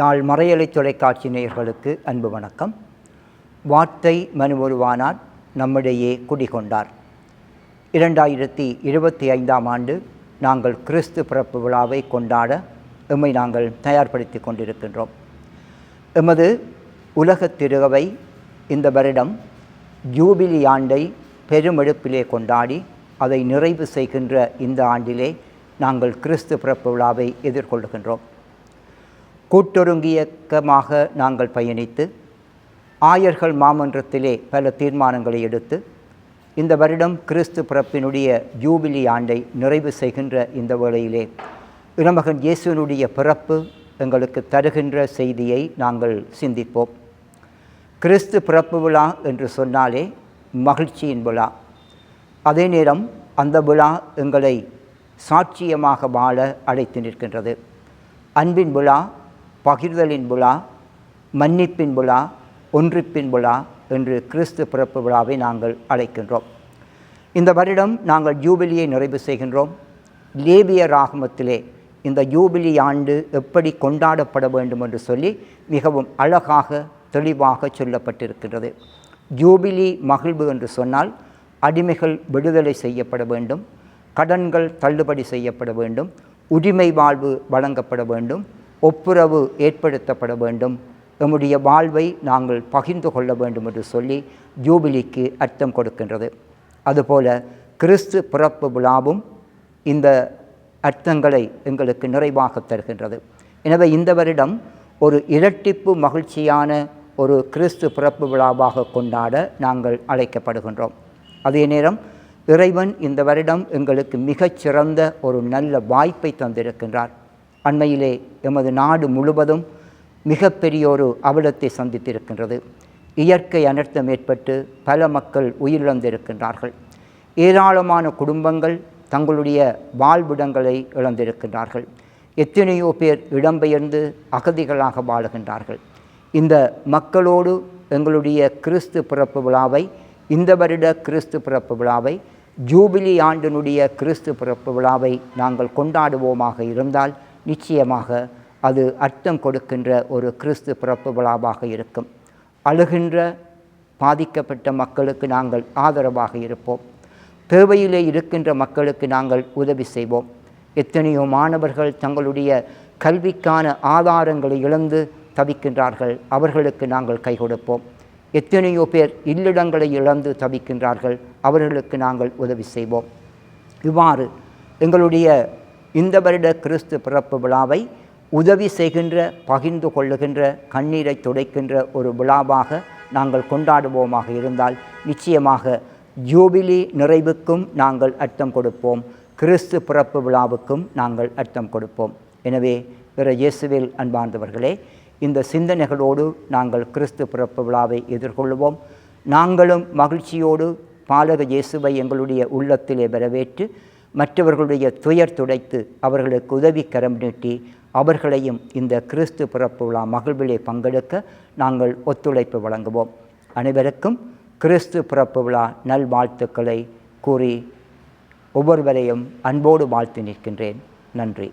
யாழ் மறையலை தொலைக்காட்சி நேயர்களுக்கு அன்பு வணக்கம். வார்த்தை மனுவுருவானார், நம்மிடையே குடிகொண்டார். 2025ஆம் ஆண்டு நாங்கள் கிறிஸ்து பிறப்பு விழாவை கொண்டாட எம்மை நாங்கள் தயார்படுத்தி கொண்டிருக்கின்றோம். எமது உலகத் திருவை இந்த வருடம் ஜூபிலி ஆண்டை பெருமெடுப்பிலே கொண்டாடி அதை நிறைவு செய்கின்ற இந்த ஆண்டிலே நாங்கள் கிறிஸ்து பிறப்பு விழாவை எதிர்கொள்கின்றோம். கூட்டொருங்கியக்கமாக நாங்கள் பயணித்து ஆயர்கள் மாமன்றத்திலே பல தீர்மானங்களை எடுத்து இந்த வருடம் கிறிஸ்து பிறப்பினுடைய ஜூபிலி ஆண்டை நிறைவு செய்கின்ற இந்த வேளையிலே இறைமகன் இயேசுவினுடைய பிறப்பு எங்களுக்கு தருகின்ற செய்தியை நாங்கள் சிந்திப்போம். கிறிஸ்து பிறப்பு விழா என்று சொன்னாலே மகிழ்ச்சியின் விழா. அதே நேரம் அந்த விழா எங்களை சாட்சியமாக வாழ அழைத்து நிற்கின்றது. அன்பின் விழா, பகிர்தலின் விழா, மன்னிப்பின் விழா, ஒன்றிப்பின் விழா என்று கிறிஸ்து பிறப்பு விழாவை நாங்கள் அழைக்கின்றோம். இந்த வருடம் நாங்கள் ஜூபிலியை நிறைவு செய்கின்றோம். லேவிய ராகமத்திலே இந்த ஜூபிலி ஆண்டு எப்படி கொண்டாடப்பட வேண்டும் என்று சொல்லி மிகவும் அழகாக தெளிவாக சொல்லப்பட்டிருக்கின்றது. ஜூபிலி மகிழ்வு என்று சொன்னால் அடிமைகள் விடுதலை செய்யப்பட வேண்டும், கடன்கள் தள்ளுபடி செய்யப்பட வேண்டும், உரிமை வாழ்வு வழங்கப்பட வேண்டும், ஒப்புரவு ஏற்படுத்தப்பட வேண்டும், நம்முடைய வாழ்வை நாங்கள் பகிர்ந்து கொள்ள வேண்டும் என்று சொல்லி ஜூபிலிக்கு அர்த்தம் கொடுக்கின்றது. அதுபோல கிறிஸ்து பிறப்பு விழாவும் இந்த அர்த்தங்களை எங்களுக்கு நிறைவாக தருகின்றது. எனவே இந்த வருடம் ஒரு இரட்டிப்பு மகிழ்ச்சியான ஒரு கிறிஸ்து பிறப்பு விழாவாக கொண்டாட நாங்கள் அழைக்கப்படுகின்றோம். அதே நேரம் இறைவன் இந்த வருடம் எங்களுக்கு மிகச்சிறந்த ஒரு நல்ல வாய்ப்பை தந்திருக்கின்றார். அண்மையிலே எமது நாடு முழுவதும் மிகப்பெரிய ஒரு அவலத்தை சந்தித்திருக்கின்றது. இயற்கை அனர்த்தம் ஏற்பட்டு பல மக்கள் உயிரிழந்திருக்கின்றார்கள். ஏராளமான குடும்பங்கள் தங்களுடைய வாழ்விடங்களை இழந்திருக்கின்றார்கள். எத்தனையோ பேர் இடம்பெயர்ந்து அகதிகளாக வாழுகின்றார்கள். இந்த மக்களோடு எங்களுடைய கிறிஸ்து பிறப்பு விழாவை, இந்த வருட கிறிஸ்து பிறப்பு விழாவை, ஜூபிலி ஆண்டினுடைய கிறிஸ்து பிறப்பு விழாவை நாங்கள் கொண்டாடுவோமாக இருந்தால் நிச்சயமாக அது அர்த்தம் கொடுக்கின்ற ஒரு கிறிஸ்து பிறப்பு விழாவாக இருக்கும். அழுகின்ற பாதிக்கப்பட்ட மக்களுக்கு நாங்கள் ஆதரவாக இருப்போம். தேவையிலே இருக்கின்ற மக்களுக்கு நாங்கள் உதவி செய்வோம். எத்தனையோ மாணவர்கள் தங்களுடைய கல்விக்கான ஆதாரங்களை இழந்து தவிக்கின்றார்கள், அவர்களுக்கு நாங்கள் கை கொடுப்போம். எத்தனையோ பேர் இல்லிடங்களை இழந்து தவிக்கின்றார்கள், அவர்களுக்கு நாங்கள் உதவி செய்வோம். இவ்வாறு எங்களுடைய இந்த வருட கிறிஸ்து பிறப்பு விழாவை உதவி செய்கின்ற, பகிர்ந்து கொள்ளுகின்ற, கண்ணீரை துடைக்கின்ற ஒரு விழாவாக நாங்கள் கொண்டாடுவோமாக இருந்தால் நிச்சயமாக ஜூபிலி நிறைவுக்கும் நாங்கள் அர்த்தம் கொடுப்போம், கிறிஸ்து பிறப்பு விழாவுக்கும் நாங்கள் அர்த்தம் கொடுப்போம். எனவே இயேசுவில் அன்பார்ந்தவர்களே, இந்த சிந்தனைகளோடு நாங்கள் கிறிஸ்து பிறப்பு விழாவை எதிர்கொள்வோம். நாங்களும் மகிழ்ச்சியோடு பாலக இயேசுவை எங்களுடைய உள்ளத்திலே வரவேற்று மற்றவர்களுடைய துயர் துடைத்து அவர்களுக்கு உதவி கரம் நீட்டி அவர்களையும் இந்த கிறிஸ்து பிறப்பு விழா மகிழ்விலே பங்கெடுக்க நாங்கள் ஒத்துழைப்பு வழங்குவோம். அனைவருக்கும் கிறிஸ்து பிறப்பு விழா நல்வாழ்த்துக்களை கூறி ஒவ்வொருவரையும் அன்போடு வாழ்த்து நிற்கின்றேன். நன்றி.